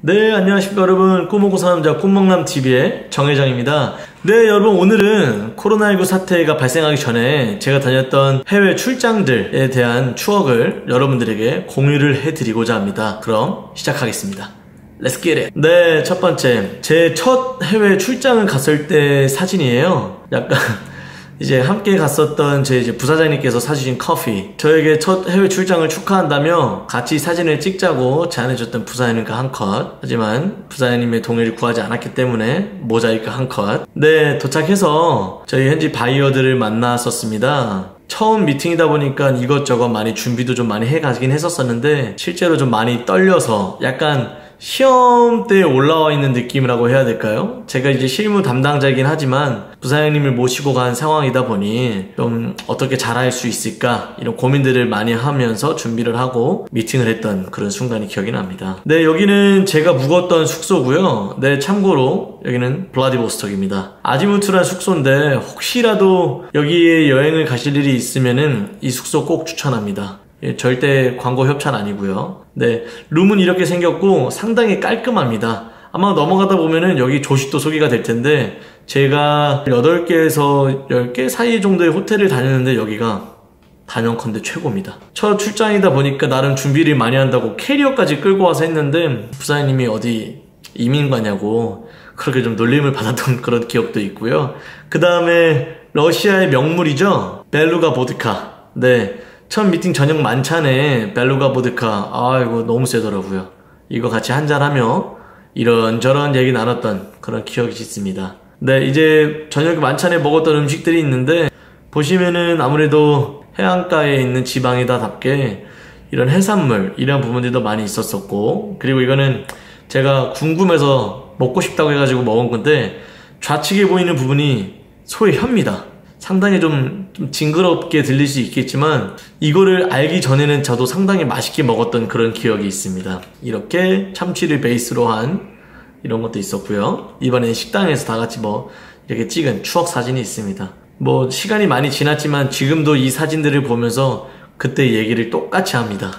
네, 안녕하십니까 여러분. 꿈먹고 사는 남자 꿈먹남TV의 정회장입니다. 네, 여러분, 오늘은 코로나19 사태가 발생하기 전에 제가 다녔던 해외 출장들에 대한 추억을 여러분들에게 공유를 해드리고자 합니다. 그럼 시작하겠습니다. Let's get it. 네, 첫 번째, 제 첫 해외 출장을 갔을 때 사진이에요. 약간 이제 함께 갔었던 제 부사장님께서 사주신 커피, 저에게 첫 해외 출장을 축하한다며 같이 사진을 찍자고 제안해줬던 부사장님과 한 컷. 하지만 부사장님의 동의를 구하지 않았기 때문에 모자이크 한 컷. 네, 도착해서 저희 현지 바이어들을 만났었습니다. 처음 미팅이다 보니까 이것저것 많이 준비도 좀 많이 해가긴 했었었는데 실제로 좀 많이 떨려서 약간 시험 때에 올라와 있는 느낌이라고 해야 될까요? 제가 이제 실무 담당자이긴 하지만 부사장님을 모시고 간 상황이다 보니 좀 어떻게 잘할 수 있을까 이런 고민들을 많이 하면서 준비를 하고 미팅을 했던 그런 순간이 기억이 납니다. 네, 여기는 제가 묵었던 숙소고요. 네, 참고로 여기는 블라디보스톡입니다. 아지무트란 숙소인데 혹시라도 여기에 여행을 가실 일이 있으면은 이 숙소 꼭 추천합니다. 예, 절대 광고 협찬 아니고요. 네, 룸은 이렇게 생겼고 상당히 깔끔합니다. 아마 넘어가다 보면은 여기 조식도 소개가 될 텐데 제가 8개에서 10개 사이 정도의 호텔을 다녔는데 여기가 단연컨대 최고입니다. 첫 출장이다 보니까 나름 준비를 많이 한다고 캐리어까지 끌고 와서 했는데 부사장님이 어디 이민 가냐고 그렇게 좀 놀림을 받았던 그런 기억도 있고요. 그 다음에 러시아의 명물이죠, 벨루가 보드카. 네, 첫 미팅 저녁 만찬에 벨루가 보드카, 이거 너무 세더라고요. 이거 같이 한잔하며 이런저런 얘기 나눴던 그런 기억이 있습니다. 네, 이제 저녁 만찬에 먹었던 음식들이 있는데 보시면은 아무래도 해안가에 있는 지방이다답게 이런 해산물 이런 부분들도 많이 있었었고, 그리고 이거는 제가 궁금해서 먹고 싶다고 해가지고 먹은 건데 좌측에 보이는 부분이 소의 혀입니다. 상당히 좀 징그럽게 들릴 수 있겠지만 이거를 알기 전에는 저도 상당히 맛있게 먹었던 그런 기억이 있습니다. 이렇게 참치를 베이스로 한 이런 것도 있었고요. 이번엔 식당에서 다 같이 이렇게 찍은 추억 사진이 있습니다. 시간이 많이 지났지만 지금도 이 사진들을 보면서 그때 얘기를 똑같이 합니다.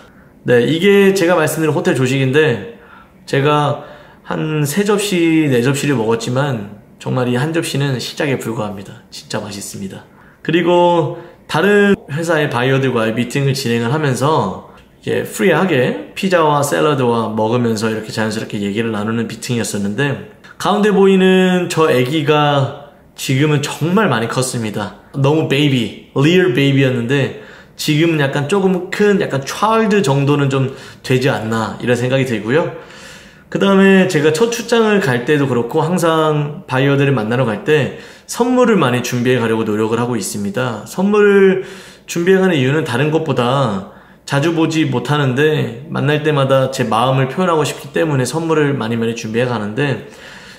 네, 이게 제가 말씀드린 호텔 조식인데 제가 한 3접시, 4접시를 먹었지만 정말 이 한 접시는 시작에 불과합니다. 진짜 맛있습니다. 그리고 다른 회사의 바이어들과의 미팅을 진행을 하면서 이제 프리하게 피자와 샐러드와 먹으면서 이렇게 자연스럽게 얘기를 나누는 미팅이었었는데 가운데 보이는 저 애기가 지금은 정말 많이 컸습니다. 너무 베이비, 리얼 베이비였는데 지금은 약간 조금 큰 약간 차일드 정도는 좀 되지 않나 이런 생각이 들고요. 그 다음에 제가 첫 출장을 갈 때도 그렇고 항상 바이어들을 만나러 갈 때 선물을 많이 준비해 가려고 노력을 하고 있습니다. 선물을 준비해 가는 이유는 다른 것보다 자주 보지 못하는데 만날 때마다 제 마음을 표현하고 싶기 때문에 선물을 많이 준비해 가는데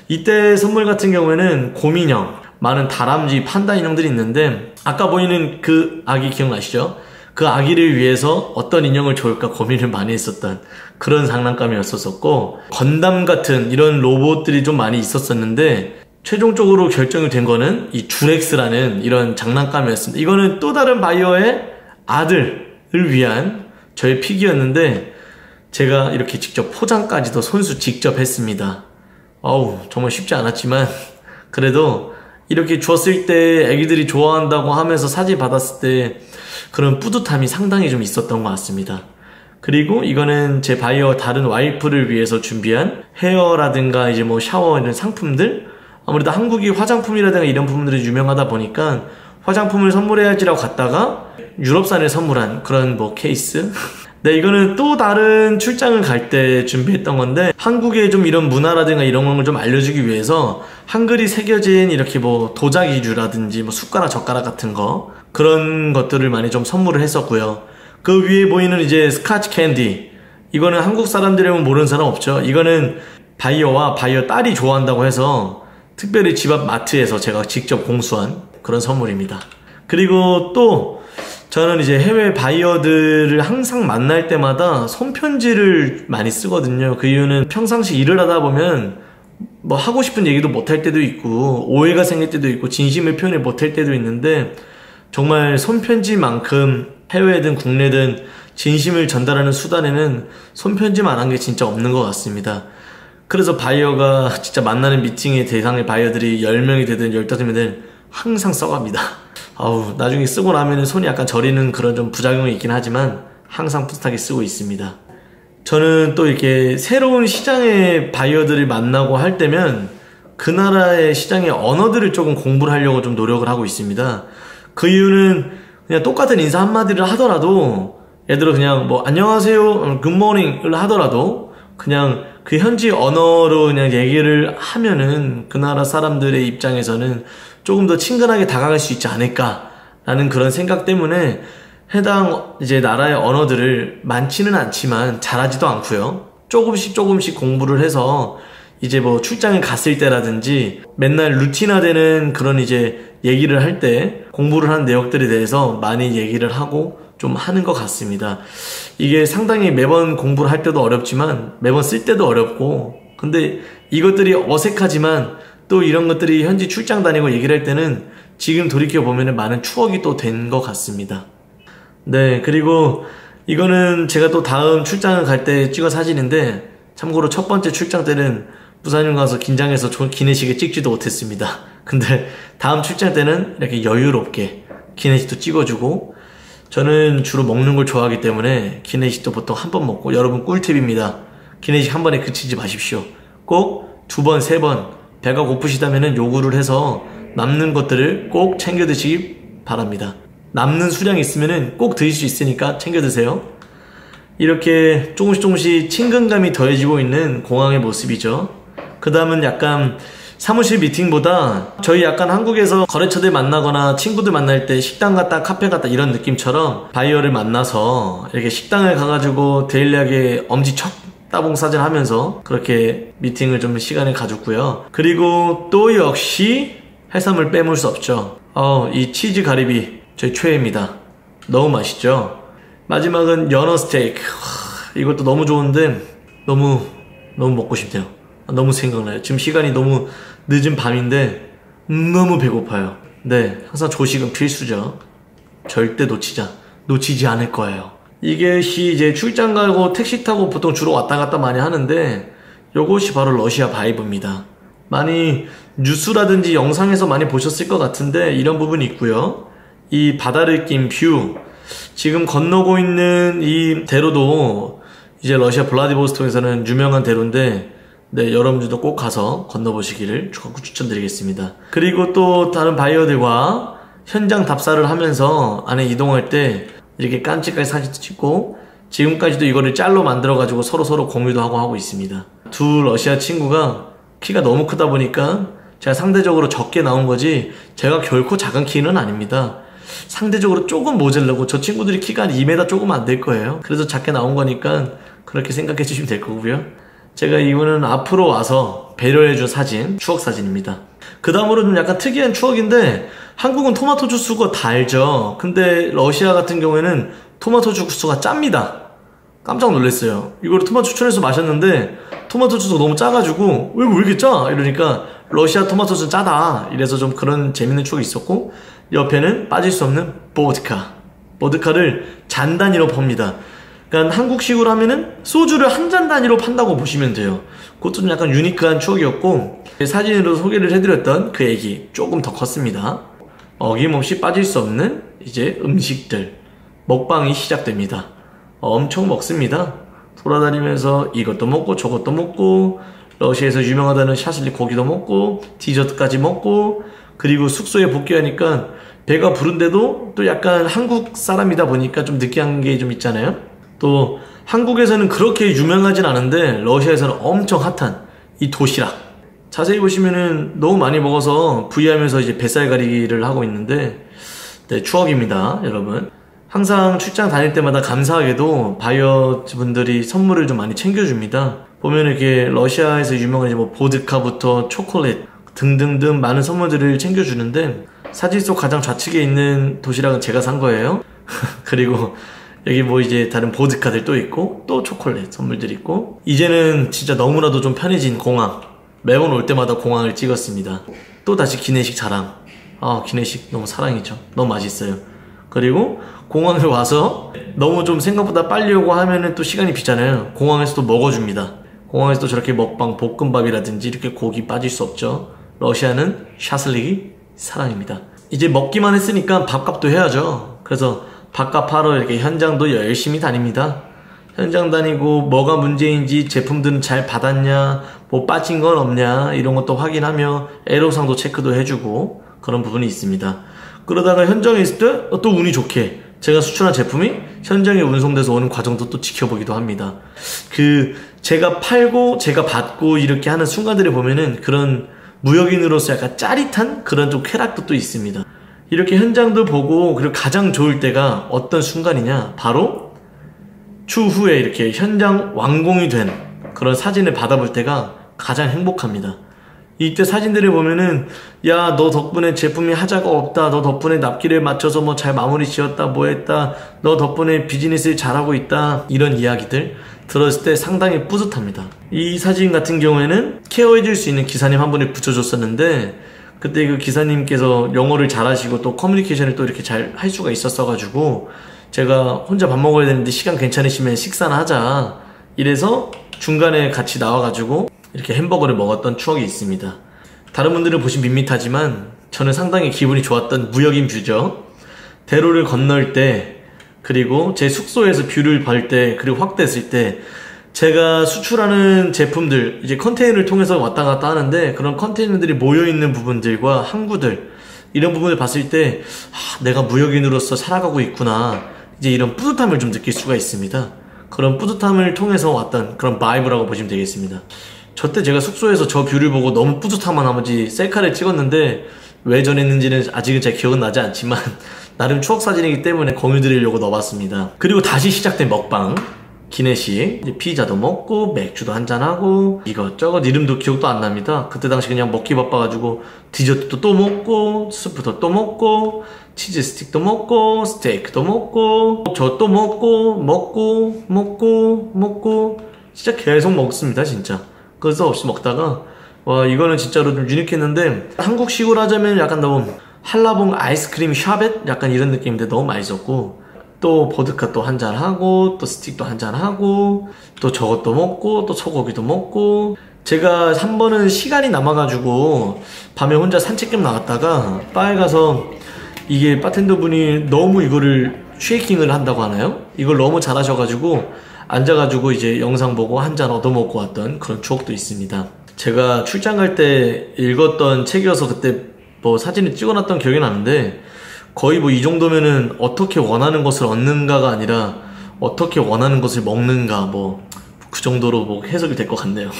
이때 선물 같은 경우에는 곰인형, 많은 다람쥐, 판다 인형들이 있는데 아까 보이는 그 아기 기억나시죠? 그 아기를 위해서 어떤 인형을 좋을까 고민을 많이 했었던 그런 장난감이었었고, 건담 같은 이런 로봇들이 좀 많이 있었었는데 최종적으로 결정이 된 거는 이 주렉스라는 이런 장난감이었습니다. 이거는 또 다른 바이어의 아들을 위한 저의 픽이었는데 제가 이렇게 직접 포장까지도 손수 직접 했습니다. 정말 쉽지 않았지만 그래도 이렇게 줬을 때 애기들이 좋아한다고 하면서 사진 받았을 때 그런 뿌듯함이 상당히 좀 있었던 것 같습니다. 그리고 이거는 제 바이어 다른 와이프를 위해서 준비한 헤어라든가 이제 샤워 이런 상품들, 아무래도 한국이 화장품이라든가 이런 부분들이 유명하다 보니까 화장품을 선물해야지라고 갔다가 유럽산을 선물한 그런 케이스. 네, 이거는 또 다른 출장을 갈 때 준비했던 건데 한국의 좀 이런 문화라든가 이런 걸 좀 알려주기 위해서 한글이 새겨진 이렇게 도자기 위주라든지 숟가락 젓가락 같은 거 그런 것들을 많이 좀 선물을 했었고요. 그 위에 보이는 이제 스카치 캔디, 이거는 한국 사람들이면 모르는 사람 없죠. 이거는 바이어와 바이어 딸이 좋아한다고 해서 특별히 집 앞 마트에서 제가 직접 공수한 그런 선물입니다. 그리고 또 저는 이제 해외 바이어들을 항상 만날 때마다 손편지를 많이 쓰거든요. 그 이유는 평상시 일을 하다 보면 하고 싶은 얘기도 못할 때도 있고 오해가 생길 때도 있고 진심을 표현을 못할 때도 있는데 정말 손편지만큼 해외든 국내든 진심을 전달하는 수단에는 손편지만 한 게 진짜 없는 것 같습니다. 그래서 바이어가 진짜 만나는 미팅의 대상의 바이어들이 10명이 되든 15명이 되든 항상 써갑니다. 아우, 나중에 쓰고 나면 손이 약간 저리는 그런 좀 부작용이 있긴 하지만 항상 뿌듯하게 쓰고 있습니다. 저는 또 이렇게 새로운 시장의 바이어들을 만나고 할 때면 그 나라의 시장의 언어들을 조금 공부를 하려고 좀 노력을 하고 있습니다. 그 이유는 그냥 똑같은 인사 한마디를 하더라도 예를 들어 그냥 뭐 안녕하세요, 굿모닝을 하더라도 그냥 그 현지 언어로 그냥 얘기를 하면은 그 나라 사람들의 입장에서는 조금 더 친근하게 다가갈 수 있지 않을까라는 그런 생각 때문에 해당 이제 나라의 언어들을 많지는 않지만 잘하지도 않고요. 조금씩 공부를 해서 이제 뭐 출장을 갔을 때라든지 맨날 루틴화되는 그런 이제 얘기를 할 때 공부를 한 내용들에 대해서 많이 얘기를 하고 좀 하는 것 같습니다. 이게 상당히 매번 공부를 할 때도 어렵지만 매번 쓸 때도 어렵고, 근데 이것들이 어색하지만 또 이런 것들이 현지 출장 다니고 얘기를 할 때는 지금 돌이켜보면 많은 추억이 또 된 것 같습니다. 네, 그리고 이거는 제가 또 다음 출장을 갈 때 찍은 사진인데, 참고로 첫 번째 출장 때는 부산행 가서 긴장해서 기내식에 찍지도 못했습니다. 근데 다음 출장 때는 이렇게 여유롭게 기내식도 찍어주고, 저는 주로 먹는 걸 좋아하기 때문에 기내식도 보통 한 번 먹고, 여러분 꿀팁입니다. 기내식 한 번에 그치지 마십시오. 꼭 2번, 3번 배가 고프시다면 요구를 해서 남는 것들을 꼭 챙겨 드시기 바랍니다. 남는 수량이 있으면 꼭 드실 수 있으니까 챙겨 드세요. 이렇게 조금씩 친근감이 더해지고 있는 공항의 모습이죠. 그 다음은 약간 사무실 미팅보다 저희 약간 한국에서 거래처들 만나거나 친구들 만날 때 식당 갔다 카페 갔다 이런 느낌처럼 바이어를 만나서 이렇게 식당을 가가지고 데일리하게 엄지척 따봉 사진 하면서 그렇게 미팅을 좀 시간을 가졌고요. 그리고 또 역시 해산물 빼물 수 없죠. 이 치즈 가리비 저희 최애입니다. 너무 맛있죠. 마지막은 연어 스테이크. 이것도 너무 좋은데 너무 먹고 싶네요. 너무 생각나요. 지금 시간이 너무 늦은 밤인데 너무 배고파요. 네, 항상 조식은 필수죠. 절대 놓치지 않을 거예요. 이것이 이제 출장 가고 택시 타고 보통 주로 왔다 갔다 많이 하는데, 요것이 바로 러시아 바이브입니다. 많이 뉴스라든지 영상에서 많이 보셨을 것 같은데 이런 부분이 있고요. 이 바다를 낀 뷰, 지금 건너고 있는 이 대로도 이제 러시아 블라디보스톡에서는 유명한 대로인데, 네, 여러분들도 꼭 가서 건너보시기를 적극 추천드리겠습니다. 그리고 또 다른 바이어들과 현장 답사를 하면서 안에 이동할 때 이렇게 깜찍하게 사진도 찍고, 지금까지도 이거를 짤로 만들어가지고 서로 공유도 하고 있습니다. 두 러시아 친구가 키가 너무 크다 보니까 제가 상대적으로 적게 나온 거지, 제가 결코 작은 키는 아닙니다. 상대적으로 조금 모자르고, 저 친구들이 키가 한 2m 조금 안 될 거예요. 그래서 작게 나온 거니까 그렇게 생각해 주시면 될 거고요. 제가 이거는 앞으로 와서 배려해준 사진, 추억 사진입니다. 그 다음으로 좀 약간 특이한 추억인데, 한국은 토마토 주스가 달죠. 근데 러시아 같은 경우에는 토마토 주스가 짭니다. 깜짝 놀랐어요. 이거를 토마토 추천해서 마셨는데 토마토 주스가 너무 짜가지고 왜 이렇게 짜? 이러니까 러시아 토마토 주스는 짜다. 이래서 좀 그런 재밌는 추억이 있었고, 옆에는 빠질 수 없는 보드카를 잔 단위로 팝니다. 그러니까 한국식으로 하면은 소주를 한 잔 단위로 판다고 보시면 돼요. 그것도 좀 약간 유니크한 추억이었고, 사진으로 소개를 해드렸던 그 애기 조금 더 컸습니다. 어김없이 빠질 수 없는 이제 음식들, 먹방이 시작됩니다. 엄청 먹습니다. 돌아다니면서 이것도 먹고 저것도 먹고, 러시아에서 유명하다는 샤슬리 고기도 먹고 디저트까지 먹고, 그리고 숙소에 복귀하니까 배가 부른데도 또 약간 한국 사람이다 보니까 좀 느끼한 게 좀 있잖아요. 또 한국에서는 그렇게 유명하진 않은데 러시아에서는 엄청 핫한 이 도시락, 자세히 보시면은 너무 많이 먹어서 부위하면서 이제 뱃살 가리기를 하고 있는데, 네, 추억입니다, 여러분. 항상 출장 다닐 때마다 감사하게도 바이어 분들이 선물을 좀 많이 챙겨줍니다. 보면 이렇게 러시아에서 유명한 뭐 보드카부터 초콜릿 등등등 많은 선물들을 챙겨주는데, 사진 속 가장 좌측에 있는 도시락은 제가 산 거예요. 그리고 여기 뭐 이제 다른 보드카들 또 있고, 또 초콜릿 선물들 있고, 이제는 진짜 너무나도 좀 편해진 공항, 매번 올 때마다 공항을 찍었습니다. 또 다시 기내식 자랑. 기내식 너무 사랑이죠. 너무 맛있어요. 그리고 공항에 와서 너무 좀 생각보다 빨리 오고 하면은 또 시간이 비잖아요. 공항에서 또 먹어줍니다. 공항에서도 저렇게 먹방 볶음밥이라든지 이렇게 고기 빠질 수 없죠. 러시아는 샤슬릭이 사랑입니다. 이제 먹기만 했으니까 밥값도 해야죠. 그래서 밥값 하러 이렇게 현장도 열심히 다닙니다. 현장 다니고 뭐가 문제인지, 제품들은 잘 받았냐, 뭐 빠진 건 없냐, 이런 것도 확인하며 애로사항도 체크도 해주고 그런 부분이 있습니다. 그러다가 현장에 있을 때 또 운이 좋게 제가 수출한 제품이 현장에 운송돼서 오는 과정도 또 지켜보기도 합니다. 제가 팔고 제가 받고 이렇게 하는 순간들을 보면은 그런 무역인으로서 약간 짜릿한 그런 좀 쾌락도 또 있습니다. 이렇게 현장도 보고, 그리고 가장 좋을 때가 어떤 순간이냐, 바로 추후에 이렇게 현장 완공이 된 그런 사진을 받아볼 때가 가장 행복합니다. 이때 사진들을 보면은, 야, 너 덕분에 제품이 하자가 없다, 너 덕분에 납기를 맞춰서 뭐 잘 마무리 지었다, 뭐 했다, 너 덕분에 비즈니스를 잘하고 있다, 이런 이야기들 들었을 때 상당히 뿌듯합니다. 이 사진 같은 경우에는 케어해줄 수 있는 기사님 한 분이 붙여줬었는데, 그때 그 기사님께서 영어를 잘하시고 또 커뮤니케이션을 또 이렇게 잘 할 수가 있었어가지고, 제가 혼자 밥 먹어야 되는데 시간 괜찮으시면 식사나 하자, 이래서 중간에 같이 나와가지고 이렇게 햄버거를 먹었던 추억이 있습니다. 다른 분들은 보시면 밋밋하지만 저는 상당히 기분이 좋았던 무역인 뷰죠. 대로를 건널 때, 그리고 제 숙소에서 뷰를 볼 때, 그리고 확대했을 때, 제가 수출하는 제품들, 이제 컨테이너를 통해서 왔다 갔다 하는데, 그런 컨테이너들이 모여있는 부분들과 항구들, 이런 부분을 봤을 때, 내가 무역인으로서 살아가고 있구나, 이제 이런 뿌듯함을 좀 느낄 수가 있습니다. 그런 뿌듯함을 통해서 왔던 그런 바이브라고 보시면 되겠습니다. 저때 제가 숙소에서 저 뷰를 보고 너무 뿌듯함한 나머지 셀카를 찍었는데, 왜 전했는지는 아직은 제 기억은 나지 않지만 나름 추억 사진이기 때문에 공유드리려고 넣어봤습니다. 그리고 다시 시작된 먹방, 기내식, 이제 피자도 먹고 맥주도 한잔하고 이것저것 이름도 기억도 안 납니다. 그때 당시 그냥 먹기 바빠가지고 디저트도 또 먹고, 스프도 또 먹고, 치즈 스틱도 먹고, 스테이크도 먹고, 저 또 먹고 진짜 계속 먹습니다, 진짜. 그래서 없이 먹다가, 와, 이거는 진짜로 좀 유니크했는데, 한국식으로 하자면 약간 너무 한라봉 아이스크림 샤벳? 약간 이런 느낌인데 너무 맛있었고, 또 보드카 또 한잔하고, 또 스틱도 한잔하고, 또 저것도 먹고, 또 소고기도 먹고. 제가 한 번은 시간이 남아가지고 밤에 혼자 산책 좀 나갔다가 바에 가서, 이게 바텐더 분이 너무 이거를 쉐이킹을 한다고 하나요? 이걸 너무 잘하셔가지고 앉아가지고 이제 영상 보고 한 잔 얻어먹고 왔던 그런 추억도 있습니다. 제가 출장 갈 때 읽었던 책이어서 그때 뭐 사진을 찍어놨던 기억이 나는데, 거의 뭐 이 정도면은 어떻게 원하는 것을 얻는가가 아니라 어떻게 원하는 것을 먹는가, 뭐 그 정도로 뭐 해석이 될 것 같네요.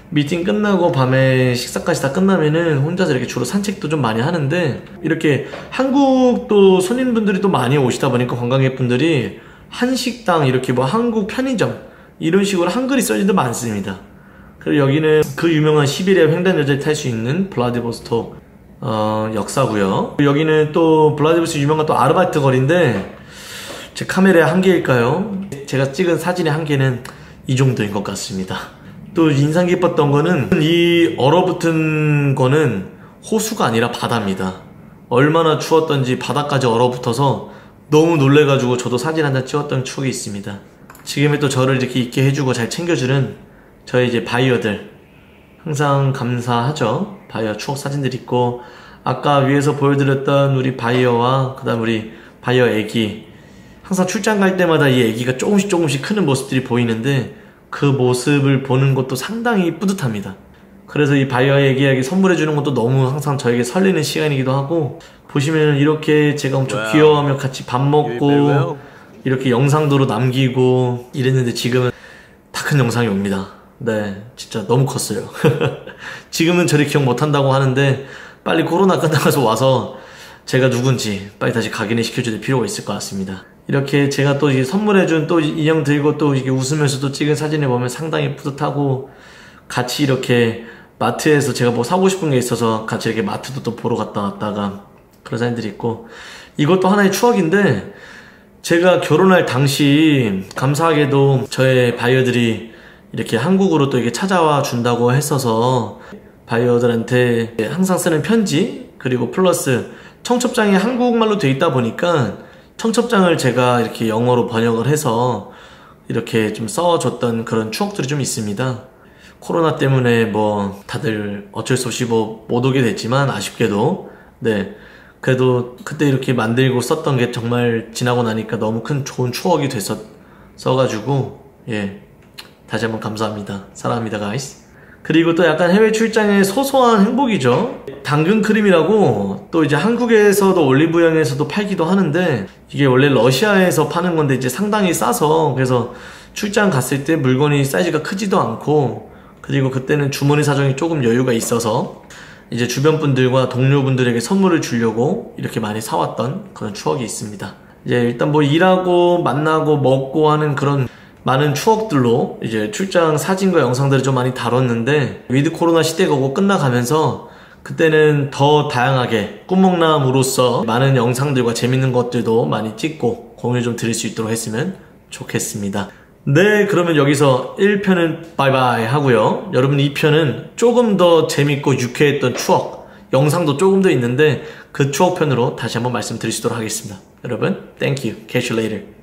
미팅 끝나고 밤에 식사까지 다 끝나면은 혼자서 이렇게 주로 산책도 좀 많이 하는데, 이렇게 한국도 손님분들이 또 많이 오시다 보니까 관광객분들이 한식당, 이렇게 뭐 한국 편의점 이런 식으로 한글이 써진 데 많습니다. 그리고 여기는 그 유명한 시베리아 횡단여자를 탈 수 있는 블라디보스톡 역사고요. 여기는 또 블라디보스톡 유명한 또 아르바이트 거리인데, 제 카메라의 한계일까요? 제가 찍은 사진의 한계는 이 정도인 것 같습니다. 또 인상 깊었던 거는, 이 얼어붙은 거는 호수가 아니라 바다입니다. 얼마나 추웠던지 바다까지 얼어붙어서 너무 놀래가지고 저도 사진 한 장 찍었던 추억이 있습니다. 지금의 또 저를 이렇게 있게 해주고 잘 챙겨주는 저희 이제 바이어들, 항상 감사하죠. 바이어 추억 사진들 있고, 아까 위에서 보여드렸던 우리 바이어와 그 다음 우리 바이어 애기, 항상 출장 갈 때마다 이 애기가 조금씩 크는 모습들이 보이는데, 그 모습을 보는 것도 상당히 뿌듯합니다. 그래서 이 바이어 애기에게 선물해주는 것도 너무 항상 저에게 설레는 시간이기도 하고, 보시면 이렇게 제가 엄청 귀여워하며 같이 밥 먹고 이렇게 영상도로 남기고 이랬는데, 지금은 다 큰 영상이 옵니다. 네, 진짜 너무 컸어요. 지금은 저를 기억 못한다고 하는데, 빨리 코로나 끝나서 와서 제가 누군지 빨리 다시 각인을 시켜줄 필요가 있을 것 같습니다. 이렇게 제가 또 선물해준 또 인형 들고 또 이게 웃으면서 또 찍은 사진을 보면 상당히 뿌듯하고, 같이 이렇게 마트에서 제가 뭐 사고 싶은 게 있어서 같이 이렇게 마트도 또 보러 갔다 왔다가 그런 사진들이 있고, 이것도 하나의 추억인데, 제가 결혼할 당시 감사하게도 저의 바이어들이 이렇게 한국으로 또 이렇게 찾아와 준다고 했어서, 바이어들한테 항상 쓰는 편지, 그리고 플러스 청첩장이 한국말로 돼 있다 보니까 청첩장을 제가 이렇게 영어로 번역을 해서 이렇게 좀 써줬던 그런 추억들이 좀 있습니다. 코로나 때문에 뭐 다들 어쩔 수 없이 뭐 못 오게 됐지만 아쉽게도 네 그래도 그때 이렇게 만들고 썼던 게 정말 지나고 나니까 너무 큰 좋은 추억이 됐었어가지고 예 다시 한번 감사합니다. 사랑합니다 가이스. 그리고 또 약간 해외 출장의 소소한 행복이죠. 당근 크림이라고 또 이제 한국에서도 올리브영에서도 팔기도 하는데 이게 원래 러시아에서 파는 건데 이제 상당히 싸서 그래서 출장 갔을 때 물건이 사이즈가 크지도 않고 그리고 그때는 주머니 사정이 조금 여유가 있어서 이제 주변 분들과 동료분들에게 선물을 주려고 이렇게 많이 사왔던 그런 추억이 있습니다. 이제 일단 뭐 일하고 만나고 먹고 하는 그런 많은 추억들로 이제 출장 사진과 영상들을 좀 많이 다뤘는데 위드 코로나 시대가 오고 끝나가면서 그때는 더 다양하게 꿈먹남으로서 많은 영상들과 재밌는 것들도 많이 찍고 공유 좀 드릴 수 있도록 했으면 좋겠습니다. 네, 그러면 여기서 1편은 바이바이 하고요. 여러분 2편은 조금 더 재밌고 유쾌했던 추억 영상도 조금 더 있는데 그 추억편으로 다시 한번 말씀드리도록 하겠습니다. 여러분, thank you. Catch you later.